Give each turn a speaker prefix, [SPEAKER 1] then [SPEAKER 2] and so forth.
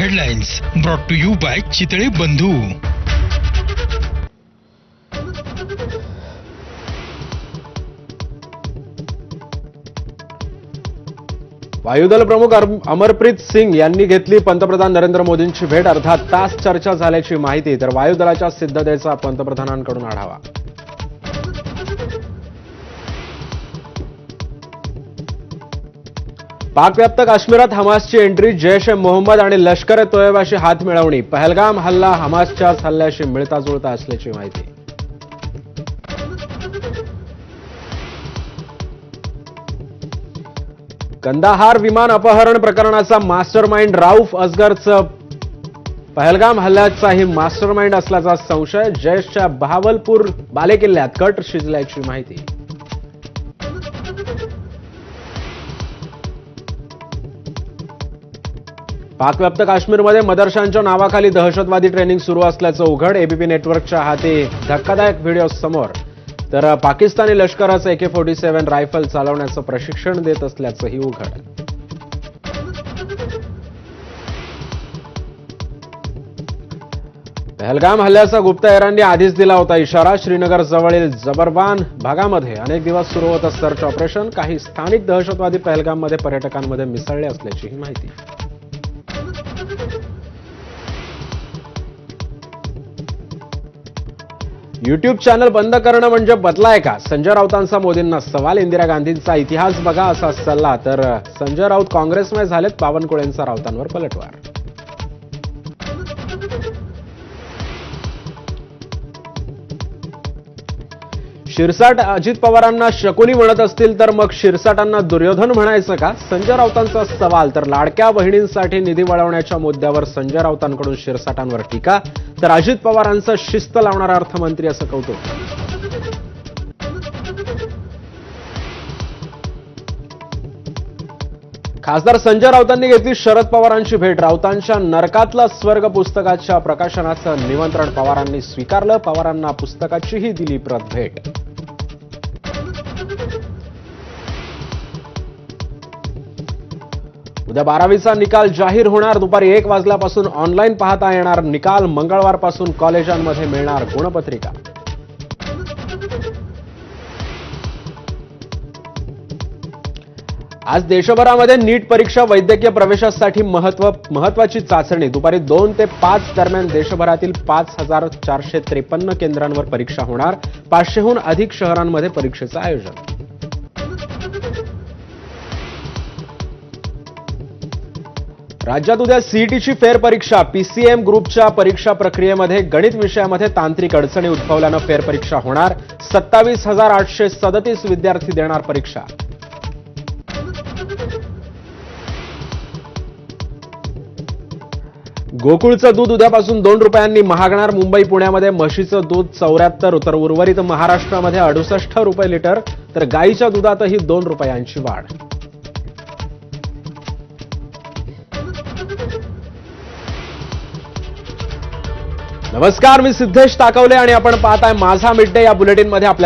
[SPEAKER 1] Headlines brought to you by Chitale Bandhu.
[SPEAKER 2] वायुदल प्रमुख अमरप्रीत सिंग यांनी घेतली पंतप्रधान नरेंद्र मोदींची भेट. अर्धा तास चर्चा झाल्याची माहिती. तर वायुदलाच्या सिद्धतेचा पंतप्रधानांकडून आढावा. पाकव्याप्त काश्मीरात हमासची एंट्री. जैश ए मोहम्मद आणि लष्कर ए तोयबाशी हात मिळवणी. पहलगाम हल्ला हमासच्याच हल्ल्याशी मिळता जुळता असल्याची माहिती. कंदाहार विमान अपहरण प्रकरणाचा मास्टरमाइंड राऊफ असगरचं पहलगाम हल्ल्याचाही मास्टरमाइंड असल्याचा संशय. जैशच्या बहावलपूर बालेकिल्ल्यात कट शिजल्याची माहिती. पाकव्याप्त काश्मीरमध्ये मदरशांच्या नावाखाली दहशतवादी ट्रेनिंग सुरू असल्याचं उघड. एबीपी नेटवर्कच्या हाती धक्कादायक व्हिडिओ समोर. तर पाकिस्तानी लष्कराचं AK-47 रायफल चालवण्याचं प्रशिक्षण देत असल्याचंही उघड. पहलगाम हल्ल्याचा गुप्तहेरांनी आधीच दिला होता इशारा. श्रीनगर जवळील जबरबान भागामध्ये अनेक दिवस सुरू होतं सर्च ऑपरेशन. काही स्थानिक दहशतवादी पहलगाममध्ये पर्यटकांमध्ये मिसळले असल्याचीही माहिती. युट्यूब चॅनल बंद करणं म्हणजे बदलाय का? संजय राऊतांचा मोदींना सवाल. इंदिरा गांधींचा इतिहास बघा असा सल्ला. तर संजय राऊत काँग्रेसमय झालेत. बावनकुळेंचा राऊतांवर पलटवार. शिरसाट अजित पवारांना शकुनी म्हणत असतील तर मग शिरसाटांना दुर्योधन म्हणायचं का? संजय राऊतांचा सवाल. तर लाडक्या बहिणींसाठी निधी वळवण्याच्या मुद्द्यावर संजय राऊतांकडून शिरसाटांवर टीका. तर अजित पवारांचं शिस्त लावणारा अर्थमंत्री असं कौतुक. खासदार संजय राऊतांनी घेतली शरद पवारांची भेट. राऊतांच्या नरकातला स्वर्ग पुस्तकाच्या प्रकाशनाचं निमंत्रण पवारांनी स्वीकारलं. पवारांना पुस्तकाचीही दिली प्रत भेट. उद्या 12वीचा निकाल जाहीर होणार. दुपारी 1 वाजल्यापासून ऑनलाईन पाहता येणार निकाल. मंगळवारपासून कॉलेजांमध्ये मिळणार गुणपत्रिका. आज देशभरामध्ये नीट परीक्षा वैद्यकीय प्रवेशासाठी महत्वाची चाचणी. दुपारी 2 ते 5 दरम्यान देशभरातील 5453 केंद्रांवर परीक्षा होणार. 500हून अधिक शहरांमध्ये परीक्षेचं आयोजन. राज्यात उद्या सीईटीची फेरपरीक्षा. PCM ग्रुपच्या परीक्षा प्रक्रियेमध्ये गणित विषयामध्ये तांत्रिक अडचणी उद्भवल्यानं फेरपरीक्षा होणार. 27,837 विद्यार्थी देणार परीक्षा. गोकुळचं दूध उद्यापासून 2 रुपयांनी महागणार. मुंबई पुण्यामध्ये म्हशीचं दूध 74 तर उर्वरित महाराष्ट्रामध्ये 68 रुपये लिटर. तर गाईच्या दुधातही 2 रुपयांची वाढ. नमस्कार, मी सिद्धेश ताकवले आणि आपण पाहताय माझा मिड डे. या बुलेटिनमध्ये आपल्या